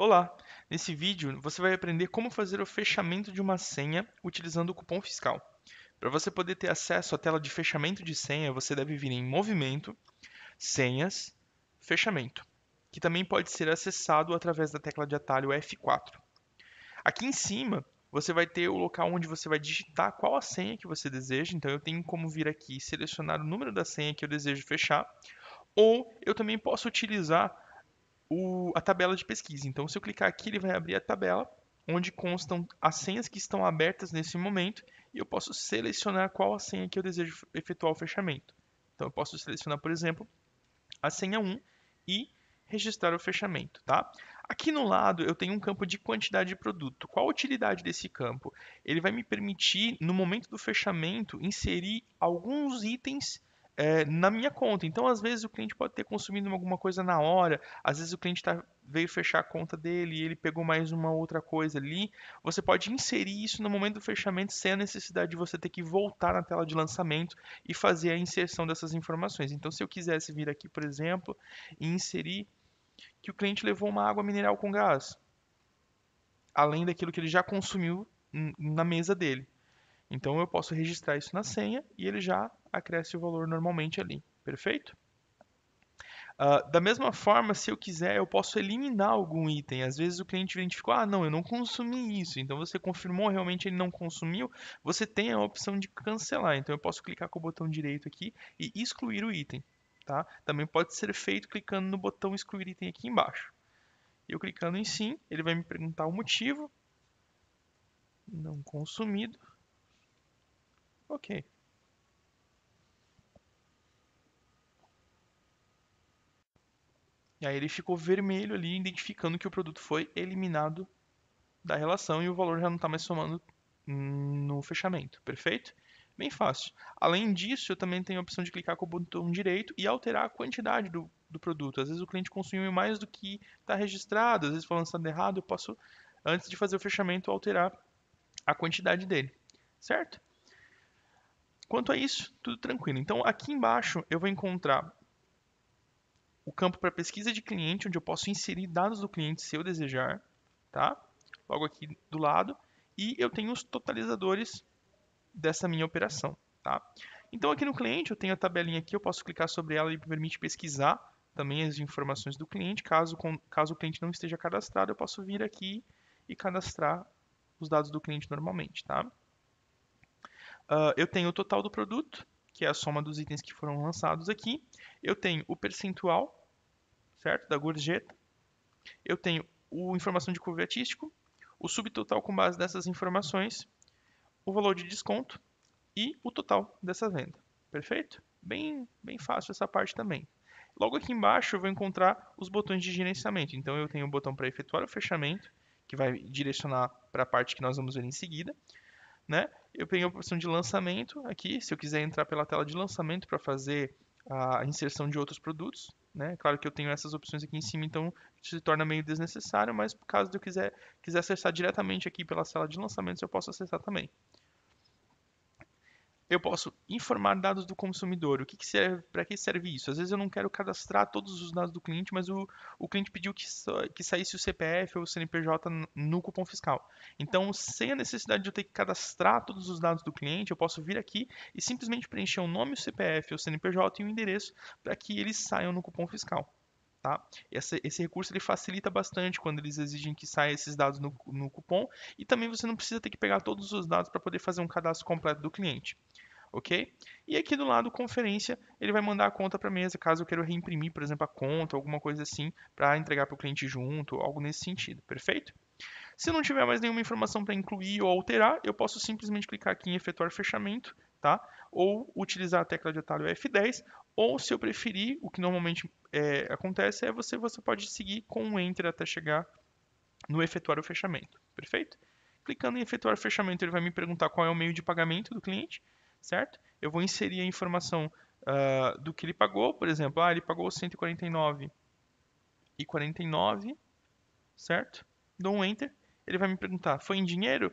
Olá! Nesse vídeo você vai aprender como fazer o fechamento de uma senha utilizando o cupom fiscal. Para você poder ter acesso à tela de fechamento de senha, você deve vir em Movimento, Senhas, Fechamento, que também pode ser acessado através da tecla de atalho F4. Aqui em cima você vai ter o local onde você vai digitar qual a senha que você deseja, então eu tenho como vir aqui e selecionar o número da senha que eu desejo fechar, ou eu também posso utilizar a tabela de pesquisa. Então, se eu clicar aqui, ele vai abrir a tabela onde constam as senhas que estão abertas nesse momento e eu posso selecionar qual a senha que eu desejo efetuar o fechamento. Então, eu posso selecionar, por exemplo, a senha 1 e registrar o fechamento, tá? Aqui no lado eu tenho um campo de quantidade de produto. Qual a utilidade desse campo? Ele vai me permitir, no momento do fechamento, inserir alguns itens na minha conta. Então, às vezes, o cliente pode ter consumido alguma coisa na hora, às vezes o cliente veio fechar a conta dele e ele pegou mais uma outra coisa ali. Você pode inserir isso no momento do fechamento sem a necessidade de você ter que voltar na tela de lançamento e fazer a inserção dessas informações. Então, se eu quisesse vir aqui, por exemplo, e inserir que o cliente levou uma água mineral com gás, além daquilo que ele já consumiu na mesa dele. Então, eu posso registrar isso na senha e ele já acresce o valor normalmente ali. Perfeito? Da mesma forma, se eu quiser, eu posso eliminar algum item. Às vezes o cliente identificou, ah, não, eu não consumi isso. Então você confirmou realmente ele não consumiu, você tem a opção de cancelar. Então eu posso clicar com o botão direito aqui e excluir o item. Tá? Também pode ser feito clicando no botão excluir item aqui embaixo. Eu clicando em sim, ele vai me perguntar o motivo. Não consumido. Ok. E aí ele ficou vermelho ali, identificando que o produto foi eliminado da relação e o valor já não está mais somando no fechamento, perfeito? Bem fácil. Além disso, eu também tenho a opção de clicar com o botão direito e alterar a quantidade do produto. Às vezes o cliente consumiu mais do que está registrado, às vezes foi lançado errado, eu posso, antes de fazer o fechamento, alterar a quantidade dele, certo? Quanto a isso, tudo tranquilo. Então, aqui embaixo eu vou encontrar o campo para pesquisa de cliente, onde eu posso inserir dados do cliente se eu desejar, tá? Logo aqui do lado. E eu tenho os totalizadores dessa minha operação, tá? Então aqui no cliente eu tenho a tabelinha aqui, eu posso clicar sobre ela e me permite pesquisar também as informações do cliente. Caso o cliente não esteja cadastrado, eu posso vir aqui e cadastrar os dados do cliente normalmente, tá? Eu tenho o total do produto, que é a soma dos itens que foram lançados aqui. Eu tenho o percentual, certo, da gorjeta. Eu tenho a informação de curva artístico, o subtotal com base nessas informações, o valor de desconto e o total dessa venda. Perfeito? Bem fácil essa parte também. Logo aqui embaixo eu vou encontrar os botões de gerenciamento. Então eu tenho o botão para efetuar o fechamento, que vai direcionar para a parte que nós vamos ver em seguida. Né? Eu tenho a opção de lançamento aqui, se eu quiser entrar pela tela de lançamento para fazer a inserção de outros produtos. Né? Claro que eu tenho essas opções aqui em cima, então se torna meio desnecessário, mas caso eu quiser acessar diretamente aqui pela sala de lançamentos, eu posso acessar também. Eu posso informar dados do consumidor. Para que serve isso? Às vezes eu não quero cadastrar todos os dados do cliente, mas o cliente pediu que saísse o CPF ou o CNPJ no cupom fiscal. Então, sem a necessidade de eu ter que cadastrar todos os dados do cliente, eu posso vir aqui e simplesmente preencher o nome, o CPF, o CNPJ e o endereço para que eles saiam no cupom fiscal. Tá? Esse recurso ele facilita bastante quando eles exigem que saia esses dados no cupom e também você não precisa ter que pegar todos os dados para poder fazer um cadastro completo do cliente. Ok? E aqui do lado, conferência, ele vai mandar a conta para a mesa, caso eu queira reimprimir, por exemplo, a conta, alguma coisa assim, para entregar para o cliente junto, algo nesse sentido, perfeito? Se não tiver mais nenhuma informação para incluir ou alterar, eu posso simplesmente clicar aqui em efetuar fechamento, tá? Ou utilizar a tecla de atalho F10, ou se eu preferir, o que normalmente acontece é você pode seguir com um Enter até chegar no efetuar o fechamento, perfeito? Clicando em efetuar o fechamento, ele vai me perguntar qual é o meio de pagamento do cliente, certo? Eu vou inserir a informação do que ele pagou, por exemplo, ele pagou 149,49, certo? Dou um Enter, ele vai me perguntar, foi em dinheiro?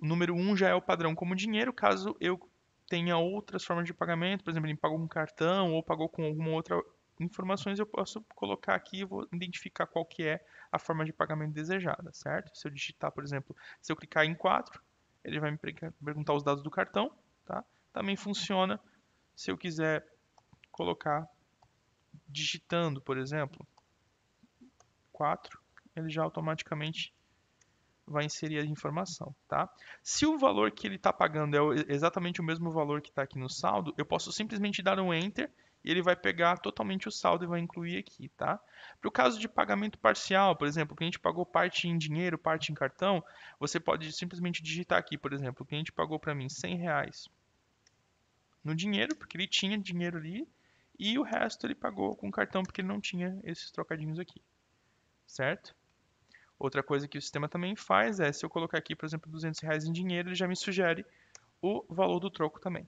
O número 1 já é o padrão como dinheiro, caso eu tenha outras formas de pagamento, por exemplo, ele pagou com cartão ou pagou com alguma outra informações eu posso colocar aqui e vou identificar qual que é a forma de pagamento desejada, certo? Se eu digitar, por exemplo, se eu clicar em 4, ele vai me perguntar os dados do cartão, tá? Também funciona se eu quiser colocar digitando, por exemplo, 4, ele já automaticamente vai inserir a informação, tá? Se o valor que ele está pagando é exatamente o mesmo valor que está aqui no saldo, eu posso simplesmente dar um Enter e ele vai pegar totalmente o saldo e vai incluir aqui, tá? Para o caso de pagamento parcial, por exemplo, o cliente pagou parte em dinheiro, parte em cartão, você pode simplesmente digitar aqui, por exemplo, o cliente pagou para mim R$ 100 no dinheiro, porque ele tinha dinheiro ali, e o resto ele pagou com cartão, porque ele não tinha esses trocadinhos aqui, certo? Outra coisa que o sistema também faz é, se eu colocar aqui, por exemplo, R$ 200 em dinheiro, ele já me sugere o valor do troco também,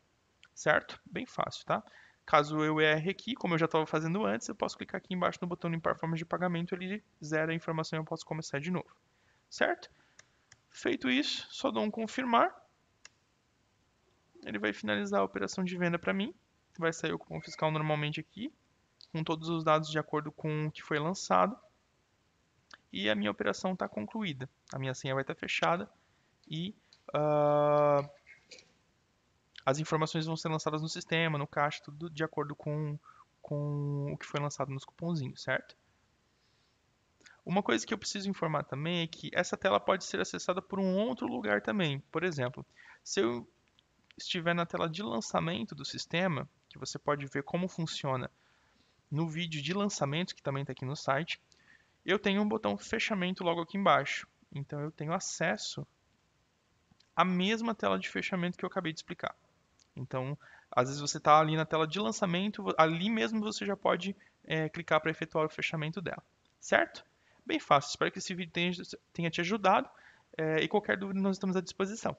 certo? Bem fácil, tá? Caso eu erre aqui, como eu já estava fazendo antes, eu posso clicar aqui embaixo no botão limpar formas de pagamento, ele zera a informação e eu posso começar de novo, certo? Feito isso, só dou um confirmar, ele vai finalizar a operação de venda para mim, vai sair o cupom fiscal normalmente aqui, com todos os dados de acordo com o que foi lançado, e a minha operação está concluída. A minha senha vai estar fechada e as informações vão ser lançadas no sistema, no caixa, tudo de acordo com o que foi lançado nos cupomzinhos, certo? Uma coisa que eu preciso informar também é que essa tela pode ser acessada por um outro lugar também. Por exemplo, se eu estiver na tela de lançamento do sistema, que você pode ver como funciona no vídeo de lançamento, que também está aqui no site, eu tenho um botão fechamento logo aqui embaixo. Então eu tenho acesso à mesma tela de fechamento que eu acabei de explicar. Então, às vezes você está ali na tela de lançamento, ali mesmo você já pode clicar para efetuar o fechamento dela, certo? Bem fácil, espero que esse vídeo tenha te ajudado e qualquer dúvida nós estamos à disposição.